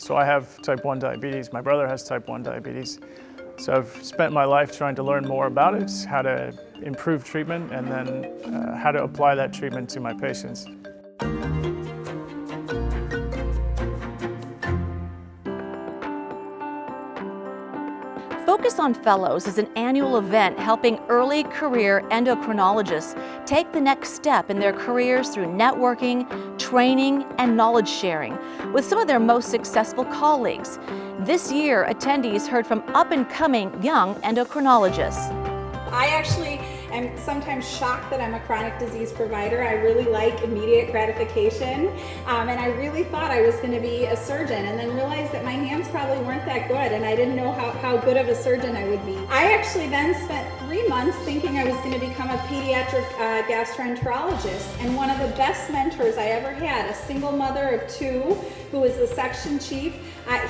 So I have type 1 diabetes. My brother has type 1 diabetes. So I've spent my life trying to learn more about it, how to improve treatment, and then how to apply that treatment to my patients. Focus on Fellows is an annual event helping early career endocrinologists take the next step in their careers through networking, training, and knowledge sharing with some of their most successful colleagues. This year, attendees heard from up-and-coming young endocrinologists. I actually am sometimes shocked that I'm a chronic disease provider. I really like immediate gratification, and I really thought I was going to be a surgeon, and then realized that my hands probably weren't that good, and I didn't know how good of a surgeon I would be. I actually then spent 3 months thinking I was going to become a pediatric gastroenterologist, and one of the best mentors I ever had, a single mother of 2 who was the section chief,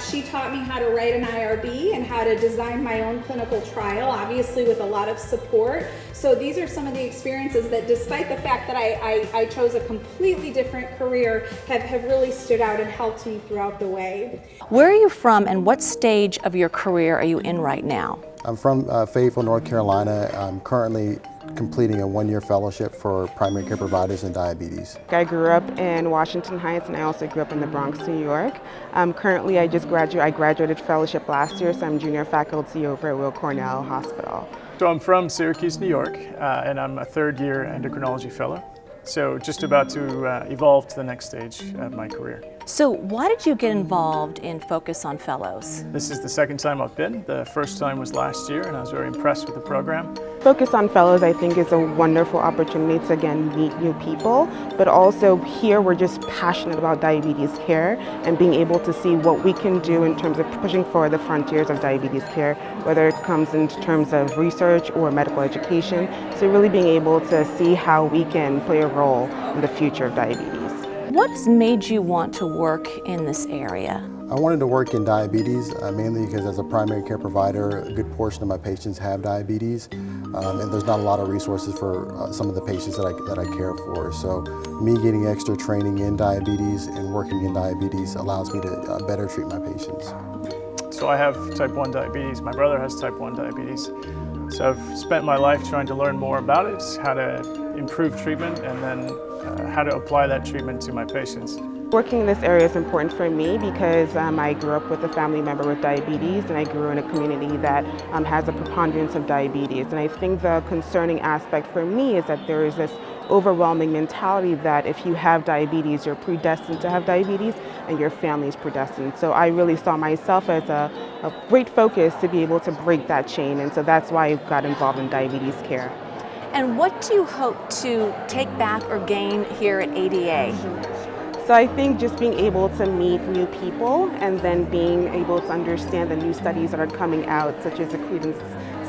she taught me how to write an IRB and how to design my own clinical trial, obviously with a lot of support. So these are some of the experiences that, despite the fact that I chose a completely different career, have really stood out and helped me throughout the way. Where are you from and what stage of your career are you in right now? I'm from Fayetteville, North Carolina. I'm currently completing a 1-year fellowship for primary care providers in diabetes. I grew up in Washington Heights, and I also grew up in the Bronx, New York. Currently, I graduated fellowship last year, so I'm junior faculty over at Weill Cornell Hospital. So I'm from Syracuse, New York, and I'm a 3rd-year endocrinology fellow. So just about to evolve to the next stage of my career. So why did you get involved in Focus on Fellows? This is the 2nd time I've been. The first time was last year, and I was very impressed with the program. Focus on Fellows, I think, is a wonderful opportunity to, again, meet new people, but also here we're just passionate about diabetes care and being able to see what we can do in terms of pushing for the frontiers of diabetes care, whether it comes in terms of research or medical education. So really being able to see how we can play a role in the future of diabetes. What has made you want to work in this area? I wanted to work in diabetes mainly because as a primary care provider, a good portion of my patients have diabetes, and there's not a lot of resources for some of the patients that I care for. So me getting extra training in diabetes and working in diabetes allows me to better treat my patients. So I have type 1 diabetes. My brother has type 1 diabetes. So I've spent my life trying to learn more about it, how to improve treatment, and then how to apply that treatment to my patients. Working in this area is important for me because I grew up with a family member with diabetes, and I grew in a community that has a preponderance of diabetes. And I think the concerning aspect for me is that there is this overwhelming mentality that if you have diabetes, you're predestined to have diabetes and your family is predestined. So I really saw myself as a great focus to be able to break that chain, and so that's why I got involved in diabetes care. And what do you hope to take back or gain here at ADA? So I think just being able to meet new people and then being able to understand the new studies that are coming out, such as the credence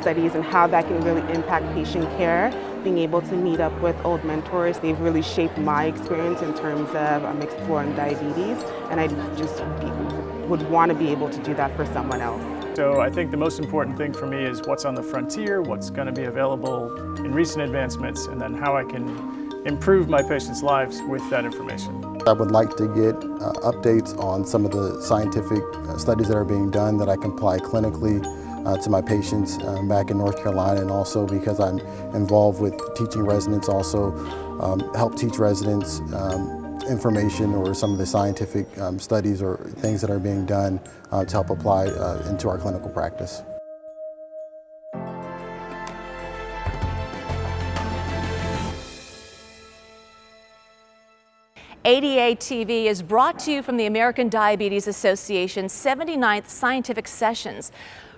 studies, and how that can really impact patient care. Being able to meet up with old mentors, they've really shaped my experience in terms of exploring diabetes, and I just would want to be able to do that for someone else. So I think the most important thing for me is what's on the frontier, what's going to be available in recent advancements, and then how I can improve my patients' lives with that information. I would like to get updates on some of the scientific studies that are being done that I can apply clinically to my patients back in North Carolina, and also because I'm involved with teaching residents, also help teach residents information or some of the scientific studies or things that are being done to help apply into our clinical practice. ADA TV is brought to you from the American Diabetes Association's 79th Scientific Sessions.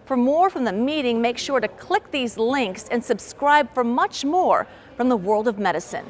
For more from the meeting, make sure to click these links and subscribe for much more from the world of medicine.